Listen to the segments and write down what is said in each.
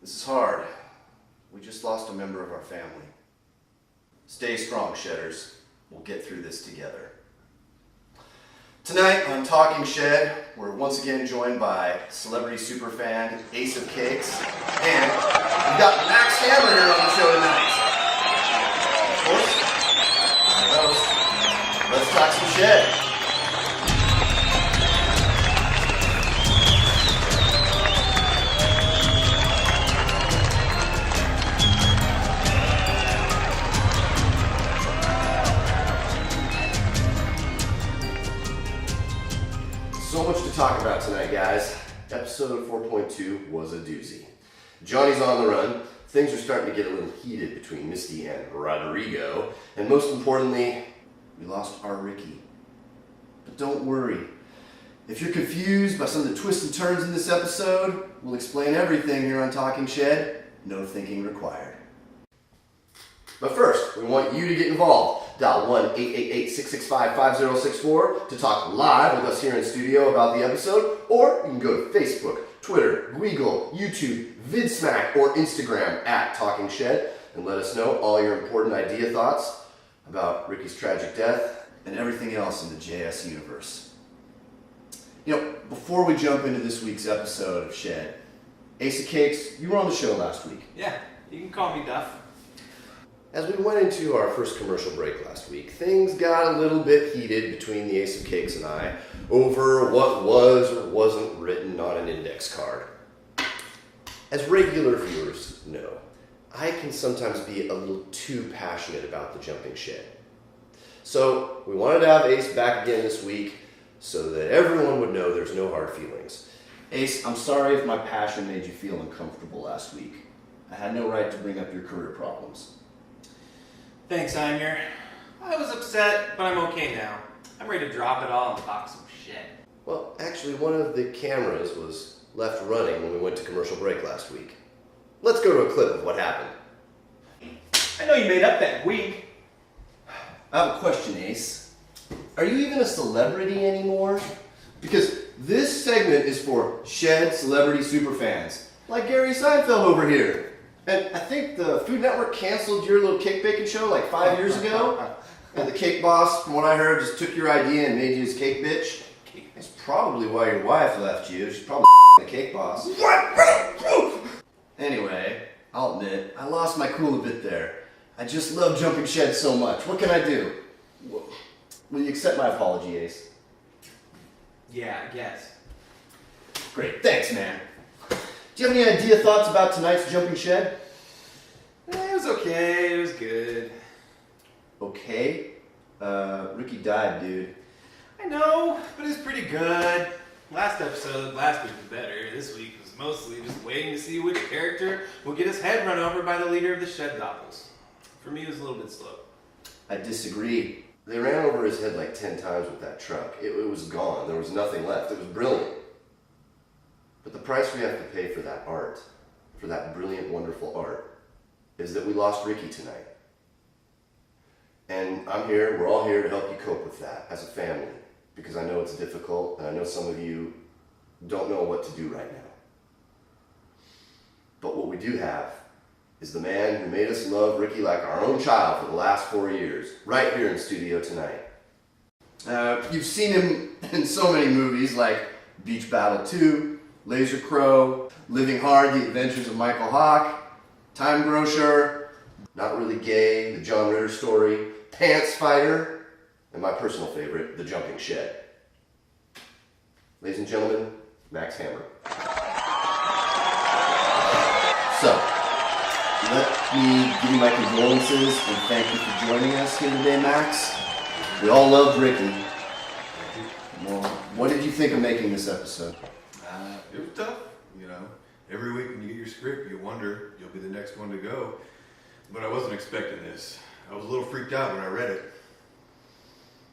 This is hard. We just lost a member of our family. Stay strong, Shedders. We'll get through this together. Tonight on Talking Shed, we're once again joined by celebrity superfan Ace of Cakes, and we've got Max Hammer here on the show tonight. Of course, Imuer Hoast. Let's talk some shed. So much to talk about tonight, guys. Episode 4.2 was a doozy. Johnny's on the run. Things are starting to get a little heated between Misty and Rodrigo. And most importantly, we lost our Rikky. But don't worry. If you're confused by some of the twists and turns in this episode, we'll explain everything here on Talking Shed. No thinking required. But first, we want you to get involved. Dial 1-888-665-5064 to talk live with us here in studio about the episode, or you can go to Facebook, Twitter, Google, YouTube, VidSmack, or Instagram at Talking Shed and let us know all your important idea thoughts about Rikky's tragic death and everything else in the JS universe. You know, before we jump into this week's episode of Shed, Ace of Cakes, you were on the show last week. Yeah, you can call me Duff. As we went into our first commercial break last week, things got a little bit heated between the Ace of Cakes and I over what was or wasn't written on an index card. As regular viewers know, I can sometimes be a little too passionate about the jumping shed. So we wanted to have Ace back again this week so that everyone would know there's no hard feelings. Ace, I'm sorry if my passion made you feel uncomfortable last week. I had no right to bring up your career problems. Thanks, Imuer. I was upset, but I'm okay now. I'm ready to drop it all and talk some shit. Well, actually, one of the cameras was left running when we went to commercial break last week. Let's go to a clip of what happened. I know you made up that wig. I have a question, Ace. Are you even a celebrity anymore? Because this segment is for Shed celebrity superfans, like Gary Seinfeld over here. And I think the Food Network canceled your little cake baking show like 5 years ago. And the cake boss, from what I heard, just took your idea and made you his cake bitch. That's probably why your wife left you. She's probably the cake boss. Anyway, I'll admit, I lost my cool a bit there. I just love jumping shed so much. What can I do? Will you accept my apology, Ace? Yeah, I guess. Great, thanks, man. Do you have any idea, thoughts about tonight's jumping shed? It was okay, it was good. Okay? Rikky died, dude. I know, but it's pretty good. Last week was better. This week was mostly just waiting to see which character will get his head run over by the leader of the Shed Doppels. For me, it was a little bit slow. I disagree. They ran over his head like 10 times with that truck. It was gone. There was nothing left. It was brilliant. But the price we have to pay for that art, for that brilliant, wonderful art, is that we lost Rikky tonight. And we're all here to help you cope with that as a family, because I know it's difficult, and I know some of you don't know what to do right now. But what we do have is the man who made us love Rikky like our own child for the last 4 years, right here in studio tonight. You've seen him in so many movies like Beach Battle 2, Laser Crow, Living Hard, The Adventures of Michael Hawk, Time Grocer, Not Really Gay, The John Ritter Story, Pants Fighter, and my personal favorite, The Jumping Shed. Ladies and gentlemen, Max Hammer. So, let me give you my condolences and thank you for joining us here today, Max. We all loved Rikky. Well, what did you think of making this episode? It was tough, you know. Every week when you get your script, you wonder you'll be the next one to go. But I wasn't expecting this. I was a little freaked out when I read it.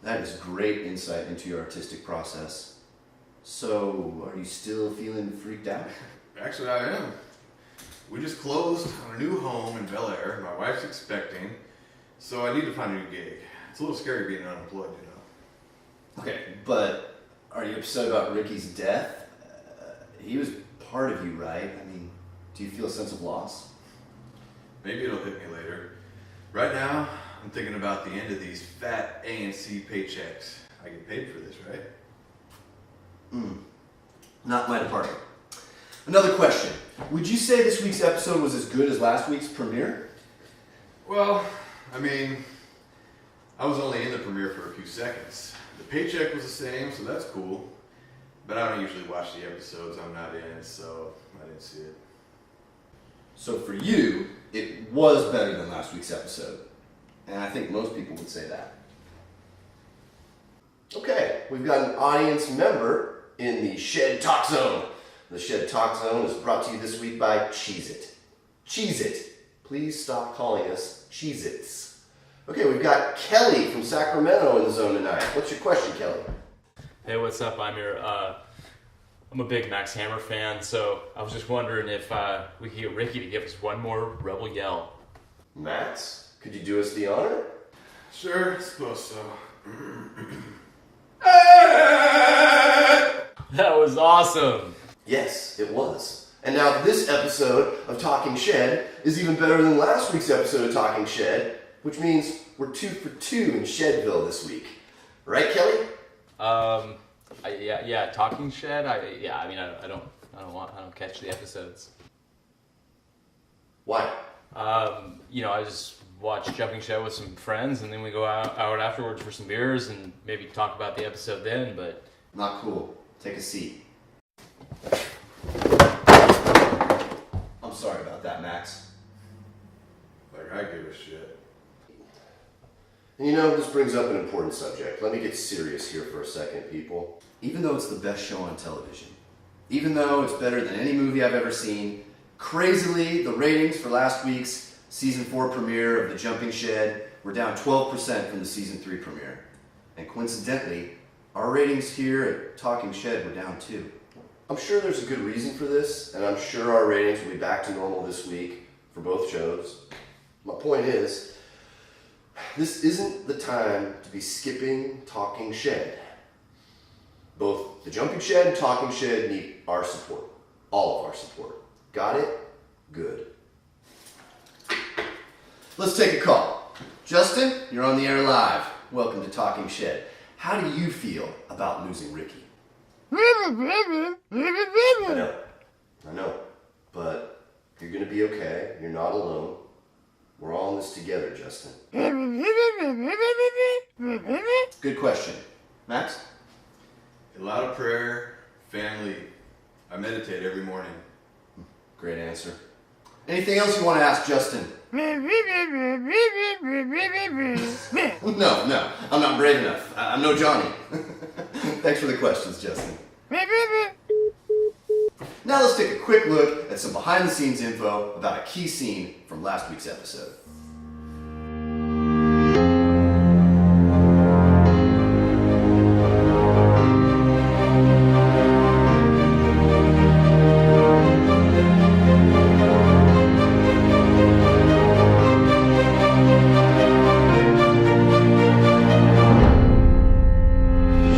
That is great insight into your artistic process. So, are you still feeling freaked out? Actually, I am. We just closed on a new home in Bel Air. My wife's expecting, so I need to find a new gig. It's a little scary being unemployed, you know. Okay, but are you upset about Rikky's death? He was part of you, right? I mean, Do you feel a sense of loss? Maybe it'll hit me later. Right now, I'm thinking about the end of these fat A&C paychecks. I get paid for this, right? Not my department. Another question. Would you say this week's episode was as good as last week's premiere? Well, I mean, I was only in the premiere for a few seconds. The paycheck was the same, so that's cool. But I don't usually watch the episodes I'm not in, so I didn't see it. So for you, it was better than last week's episode. And I think most people would say that. Okay, we've got an audience member in the Cheez-It Talk Zone. The Cheez-It Talk Zone is brought to you this week by Cheez-It. Cheez-It. Please stop calling us Cheez-Its. Okay, we've got Kelly from Sacramento in the zone tonight. What's your question, Kelly? Hey, what's up? I'm a big Max Hammer fan, so I was just wondering if we could get Rikky to give us one more rebel yell. Max, could you do us the honor? Sure, I suppose so. That was awesome! Yes, it was. And now this episode of Talking Shed is even better than last week's episode of Talking Shed, which means we're 2 for 2 in Shedville this week. Right, Kelly? Yeah, Talking Shed. I don't catch the episodes. Why? I just watch Jumping Shed with some friends, and then we go out afterwards for some beers and maybe talk about the episode then. But Not cool. Take a seat. I'm sorry about that, Max. Like I give a shit. And you know, this brings up an important subject. Let me get serious here for a second, people. Even though it's the best show on television, even though it's better than any movie I've ever seen, crazily, the ratings for last week's Season 4 premiere of The Jumping Shed were down 12% from the Season 3 premiere. And coincidentally, our ratings here at Talking Shed were down too. I'm sure there's a good reason for this, and I'm sure our ratings will be back to normal this week for both shows. My point is, this isn't the time to be skipping Talking Shed. Both The Jumping Shed and Talking Shed need our support. All of our support. Got it? Good. Let's take a call. Justin, you're on the air live. Welcome to Talking Shed. How do you feel about losing Rikky? I know. But you're going to be okay. You're not alone. We're all in this together, Justin. Good question. Max? A lot of prayer, family. I meditate every morning. Great answer. Anything else you want to ask Justin? No, I'm not brave enough. I'm no Johnny. Thanks for the questions, Justin. Now let's take a quick look at some behind-the-scenes info about a key scene from last week's episode.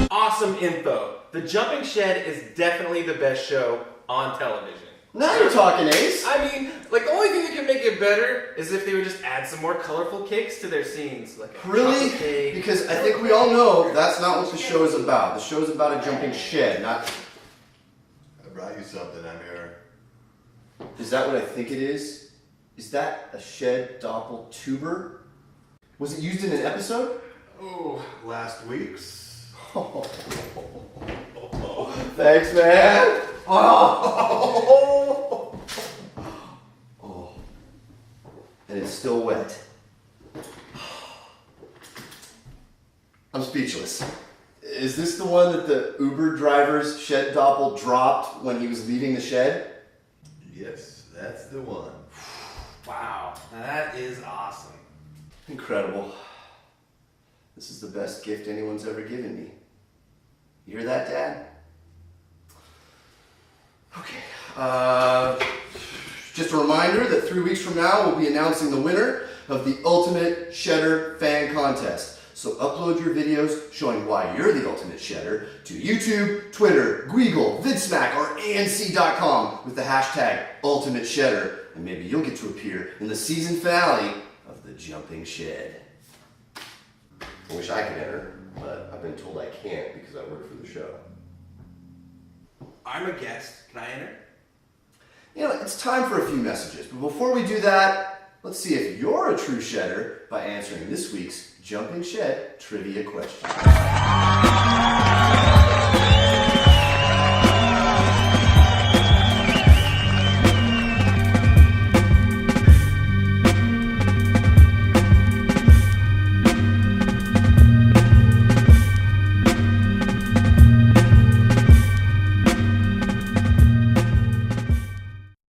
Awesome info. The Jumping Shed is definitely the best show on television. Now you're talking, Ace. I mean, like, the only thing that can make it better is if they would just add some more colorful cakes to their scenes. Like a Really? chocolate cake. Because I think we all know that's not what the show is about. The show is about a jumping shed, not... I brought you something, Imuer. Is that what I think it is? Is that a shed doppeltuber? Was it used in an episode? Oh, last week's. Thanks, man. Oh. And it's still wet. I'm speechless. Is this the one that the Uber driver's shed doppel dropped when he was leaving the shed? Yes, that's the one. Wow, that is awesome. Incredible. This is the best gift anyone's ever given me. You hear that, Dad? Okay. Just a reminder that 3 weeks from now we'll be announcing the winner of the Ultimate Shedder Fan Contest. So upload your videos showing why you're the ultimate shedder to YouTube, Twitter, Gweagle, VidSmack, or ANC.com with the hashtag Ultimate Shedder, and maybe you'll get to appear in the season finale of The Jumping Shed. I wish I could enter, but I've been told I can't because I work for the show. I'm a guest. Can I enter? You know, it's time for a few messages, but before we do that, let's see if you're a true shedder by answering this week's Jumping Shed trivia question.